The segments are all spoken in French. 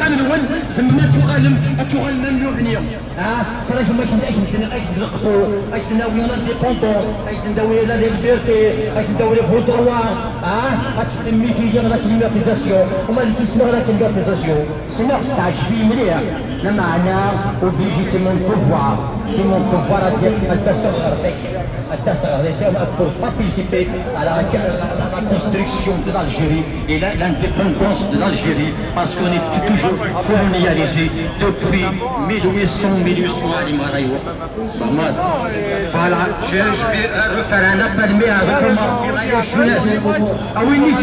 كامل وين زعما تغلم ممنوعنيه صراحه ما كنداش نقطو اش نداوي لا ديبوندونس اش نداوي لا ليبرتي اش نداوي فو دروا غتسمي فيا لا كليماتيزاسيون وما تسمع لا كليماتيزاسيون سمع تعجبني مليح لا معنى وبيجي سي مون بوفوار ديال التصغر pour participer à la construction de l'Algérie et l'indépendance de l'Algérie parce qu'on est toujours colonialisé depuis 1800. Voilà, je vais refaire un appel mais avec la jeunesse. Ah oui, mais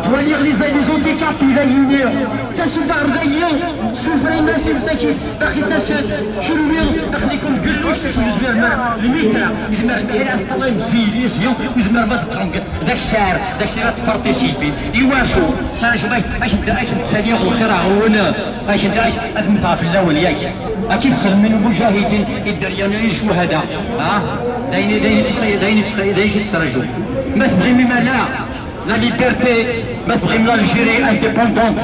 tu vas lire les handicapés, il va y venir. Ça se va revenir, souffrir الناس مساكين باقي تشروير خليكم قلوش تجوز بها الميكرا زعما الى طلع مزيان يسيو وزعما ما تطرنق داك الشعر راه تبارتيسيبي ايواشو ساج باش نبدا نتسالي الخير هنا باش نبدا نمثل في الاول ياك اكيد خل من المجاهدين الدريان الشهداء داين يسترجوا ما تبغي مما لا ليبرتي ما تبغي من الجيري انديبوندونت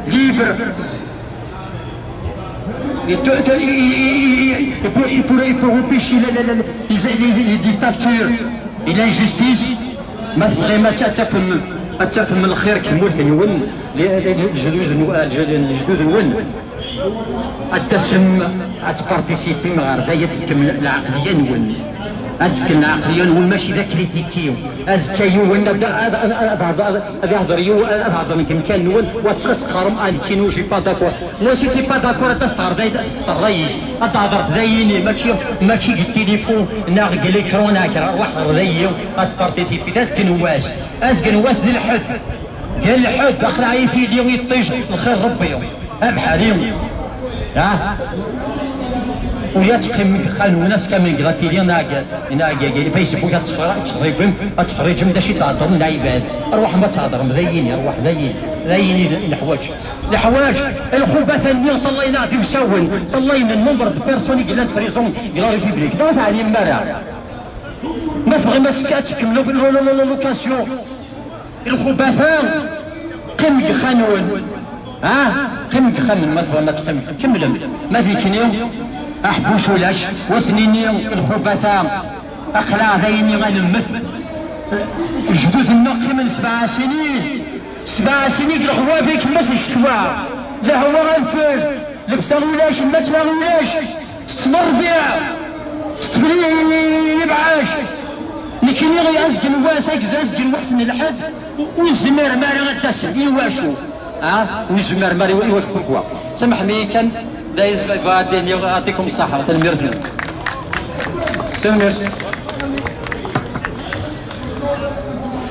libre. Il faut empêcher les dictatures et l'injustice. ما vraiment تفهم الخير كيموت الون الجدود الون التسم تبارتيسيبي مع غاية تفكم العقلية نون أنتفكن العقلية نون ماشي ذا كريتيكيو أزكايو ون هذا يو هذا كان نون واسخس قارم كينو جي با داكور مو سي تي با داكور تستغر الري هضر ذايني ماشي التليفون ناغ الكترون هكا واحد ذايو تبارتيسيبي تسكن واس للحد قال الحد اخر في اليوم يطيش الخير ربي بحاليهم ويا تقيم خان وناس كامل قالت لي انا قال فيسبوك تفرج من شي تهضر العباد روح ما تهضر مذيني روح ذيني الحواج الخبث اللي طلينا دي مساون طلينا النمبر دو بيرسوني قال بريزون قال ريبيبليك دافع عليه مرا ما تبغي ما سكاتش كملوا لوكاسيون الخبثاء قم خانون قم خانون ما تبغى ما تقم كمل ما في كنيو احبوش ولاش وسنيني الخبثاء اقلع ذيني غنمث الجدود النقي من 7 سنين قال بيك ما سشتوا لا هو غنفل لبسا ولاش الماكله ولاش تستمر بيع تستبلي يبعاش لكن يغي ازقن واسك زازقن وحسن الحد ويزمر ماري غتسم يواشو ويزمر ماري واش بوكوا سامحني كان دايز بعدين يعطيكم الصحة تنميرتنا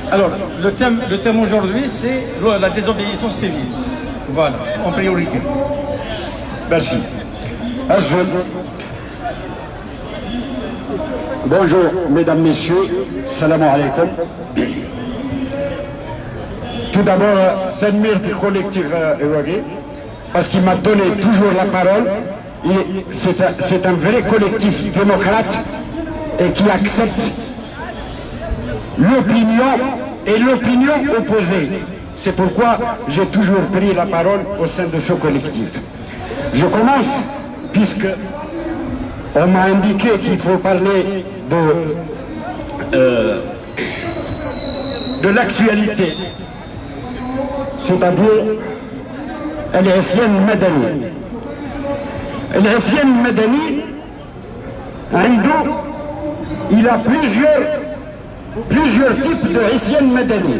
Alors, le thème aujourd'hui, c'est la désobéissance civile. Voilà, en priorité. Merci. Bonjour, mesdames, messieurs. Salam alaikum. Tout d'abord, Fenmir du collectif Ewagi, parce qu'il m'a donné toujours la parole. C'est un vrai collectif démocrate et qui accepte l'opinion et l'opinion opposée. C'est pourquoi j'ai toujours pris la parole au sein de ce collectif. Je commence puisque on m'a indiqué qu'il faut parler de l'actualité, c'est-à-dire العصيان المدني. العصيان المدني عنده il a plusieurs types de عصيان مدني.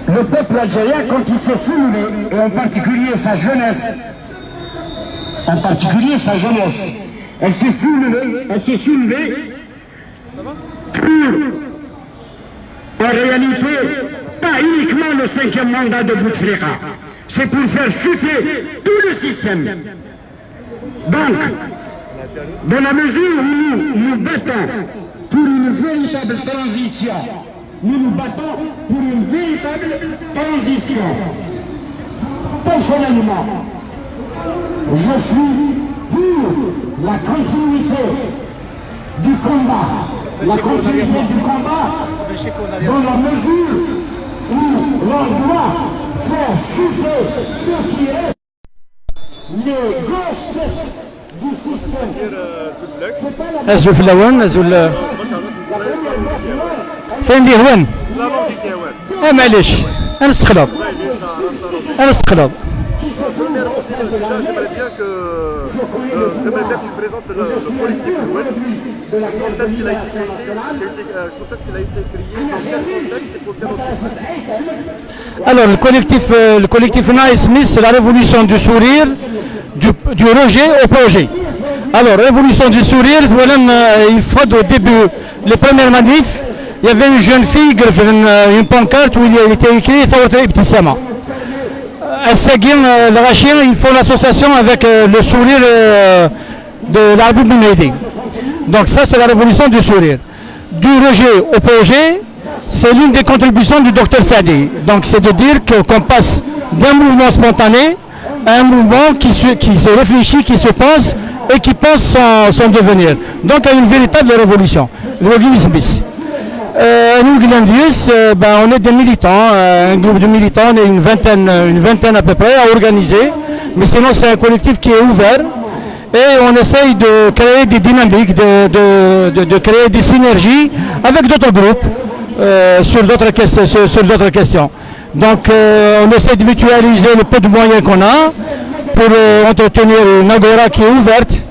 Le peuple algérien, quand il s'est soulevé, et en particulier sa jeunesse, elle s'est soulevée pour, en réalité, pas uniquement le 5e mandat de Bouteflika, c'est pour faire chuter tout le système. Donc, dans la mesure où nous battons pour une véritable transition, personnellement, je suis pour la continuité du combat, dans la mesure où l'on doit faire chuter ce qui est les grosses têtes du système. أزول في الأوان أزول فين دي هوان معليش أنا استخلط J'aimerais bien que tu présentes le collectif Louane. Quand est-ce qu'il a été créé, dans quel contexte et pour quel objectif? Alors le collectif Naïs Smith, c'est la révolution du sourire, du rejet au projet. Alors révolution du sourire, voilà, il faut au début, les premières manifs, il y avait une jeune fille, une pancarte où il était écrit Thawrat al-Ibtissama. Le Rachir, il faut l'association avec le sourire de l'Arabie bin Mehdi. Donc ça, c'est la révolution du sourire. Du rejet au projet, c'est l'une des contributions du docteur Saadi. Donc c'est de dire qu'on passe d'un mouvement spontané à un mouvement qui se réfléchit, qui se pense et qui pense son devenir. Donc à une véritable révolution. Le Smith. Nous, Glendius, on est des militants, un groupe de militants, on est une vingtaine à peu près à organiser, mais sinon c'est un collectif qui est ouvert et on essaye de créer des dynamiques, de créer des synergies avec d'autres groupes sur d'autres questions. Donc on essaie de mutualiser le peu de moyens qu'on a pour entretenir une agora qui est ouverte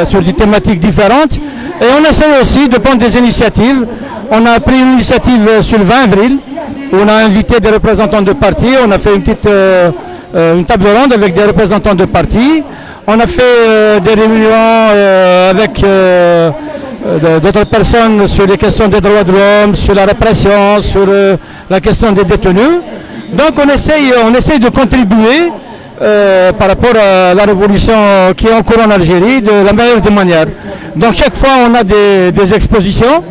sur des thématiques différentes et on essaie aussi de prendre des initiatives. On a pris une initiative sur le 20 avril où on a invité des représentants de partis, on a fait une table ronde avec des représentants de partis, on a fait des réunions avec d'autres personnes sur les questions des droits de l'homme, sur la répression, sur la question des détenus. Donc on essaye de contribuer par rapport à la révolution qui est en cours en Algérie de la meilleure des manières. Donc chaque fois on a des expositions.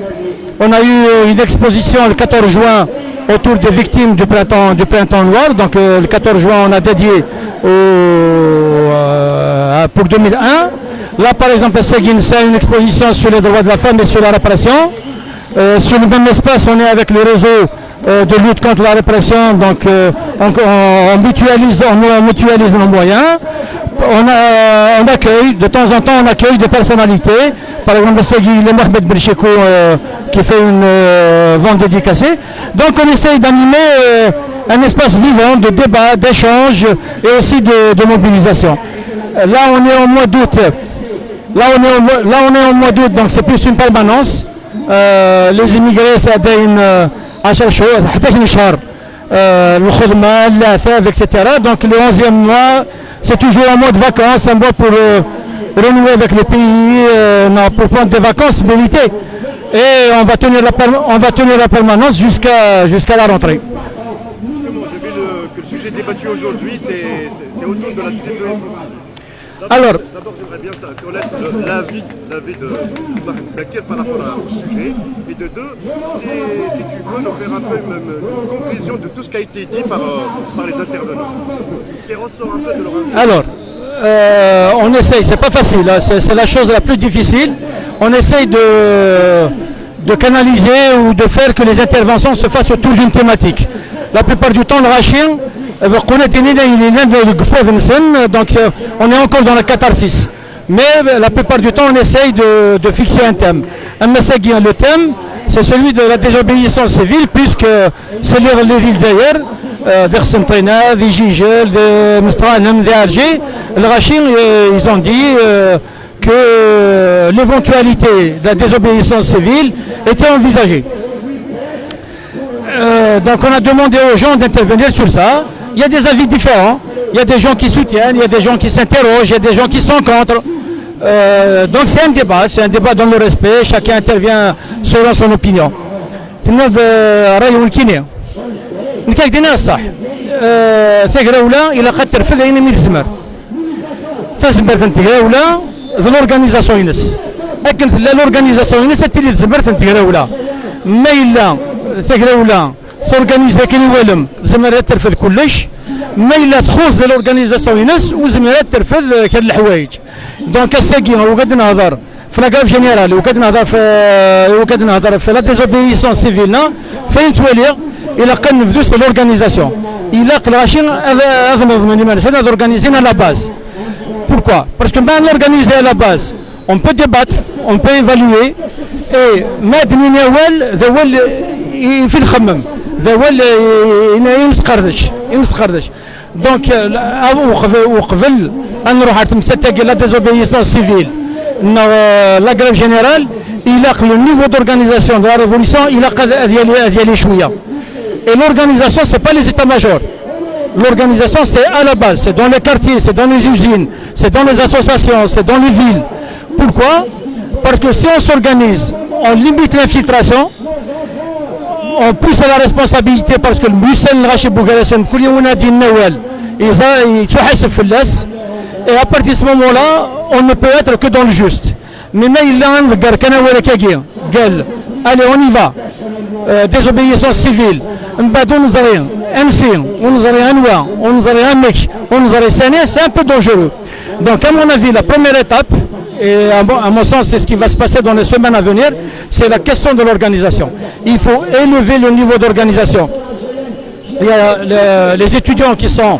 On a eu une exposition le 14 juin autour des victimes du printemps noir. Donc le 14 juin, on a dédié pour 2001. Là, par exemple, à Séguin, c'est une exposition sur les droits de la femme et sur la répression. Sur le même espace, on est avec le réseau de lutte contre la répression. Donc on mutualise nos moyens. On accueille, de temps en temps, on accueille des personnalités. Par exemple, le Mohamed Belcheko qui fait une vente dédicacée. Donc on essaye d'animer un espace vivant de débat, d'échange et aussi de mobilisation. Là on est au mois d'août. Donc c'est plus une permanence. Les immigrés, ça donne à chercher, le khudma, l'affaire, etc. Donc le 11e mois, c'est toujours un mois de vacances, un mois pour renouer avec le pays, pour prendre des vacances méritées. Et on va tenir la permanence jusqu'à la rentrée. Justement, j'ai vu que le sujet débattu aujourd'hui, c'est autour de la désobéissance. Alors, d'abord, j'aimerais bien connaître l'avis de Bakir par rapport au sujet. Et de deux, si tu peux nous faire un peu une conclusion de tout ce qui a été dit par les intervenants. Qui ressort un peu de leur avis. Alors, on essaye, c'est pas facile, hein, c'est la chose la plus difficile. On essaye de canaliser ou de faire que les interventions se fassent autour d'une thématique. La plupart du temps, le Rachir, donc on est encore dans la catharsis. Mais la plupart du temps, on essaye de fixer un thème. Le thème, c'est celui de la désobéissance civile, puisque c'est les villes d'ailleurs, d'Ersentrena, des Gigel, de Mistral, des Alger. Le Rachir, ils ont dit que l'éventualité de la désobéissance civile était envisagée. Donc on a demandé aux gens d'intervenir sur ça. Il y a des avis différents, il y a des gens qui soutiennent, il y a des gens qui s'interrogent, il y a des gens qui sont contre. Donc c'est un débat dans le respect, chacun intervient selon son opinion. تورغانيزا كي يولم زمرات ترفض كلش ما الا تخوص لورغانيزاسيون ينس وزمرات ترفض كل الحوايج دونك الساقي وقد نهضر في لاكاف جينيرال وقد نهضر في لا ديزوبيسيون سيفيلنا فين تولي il a c'est l'organisation. Il a d'organiser à la base. Pourquoi? Parce que même l'organiser à la base, on peut débattre, on peut évaluer, et mettre il fait le khammam. Donc, la désobéissance civile, la grève générale, il a le niveau d'organisation de la révolution, il a échoué. Et l'organisation, ce n'est pas les états-majors. L'organisation, c'est à la base, c'est dans les quartiers, c'est dans les usines, c'est dans les associations, c'est dans les villes. Pourquoi? Parce que si on s'organise, on limite l'infiltration, on pousse à la responsabilité parce que le Mussel Rachid Bougaresen, et à partir de ce moment-là, on ne peut être que dans le juste. Mais il a un allez, on y va. Désobéissance civile. C'est un peu dangereux. Donc à mon avis, la première étape, et à mon sens c'est ce qui va se passer dans les semaines à venir, c'est la question de l'organisation. Il faut élever le niveau d'organisation. Il y a les étudiants qui sont,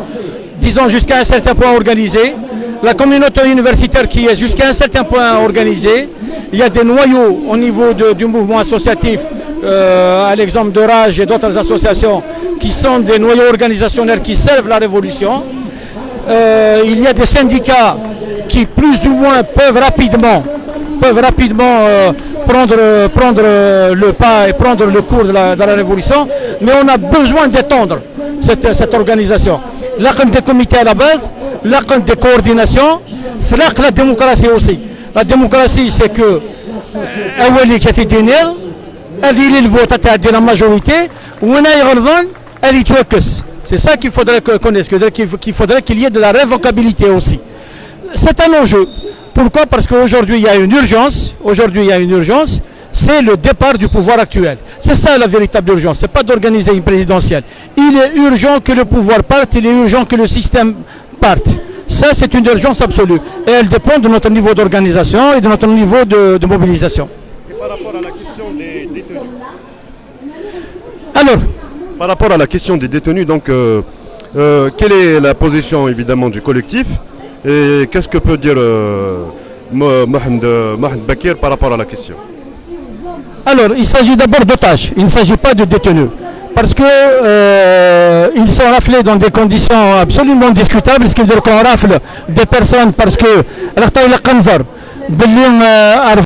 disons, jusqu'à un certain point organisés, la communauté universitaire qui est jusqu'à un certain point organisée, il y a des noyaux au niveau du mouvement associatif, à l'exemple de Rage et d'autres associations qui sont des noyaux organisationnels qui servent la révolution. Il y a des syndicats qui plus ou moins peuvent rapidement prendre le pas et prendre le cours de la révolution, mais on a besoin d'étendre cette organisation. L'aqn des comités à la base, l'aqn des coordinations, c'est la démocratie aussi. La démocratie, c'est que le vote à la majorité, c'est ça qu'il faudrait connaître, qu'il faudrait qu'il y ait de la révocabilité aussi. C'est un enjeu. Pourquoi? Parce qu'aujourd'hui il y a une urgence. C'est le départ du pouvoir actuel. C'est ça la véritable urgence. C'est pas d'organiser une présidentielle. Il est urgent que le pouvoir parte. Il est urgent que le système parte. Ça, c'est une urgence absolue. Et elle dépend de notre niveau d'organisation et de notre niveau de mobilisation. Et par rapport à la question des détenus. Alors, par rapport à la question des détenus, donc, quelle est la position évidemment du collectif et qu'est-ce que peut dire Mohamed Bakir par rapport à la question? Alors, il s'agit d'abord d'otages, il ne s'agit pas de détenus. Parce que ils sont raflés dans des conditions absolument discutables, ce qui veut dire qu'on rafle des personnes parce que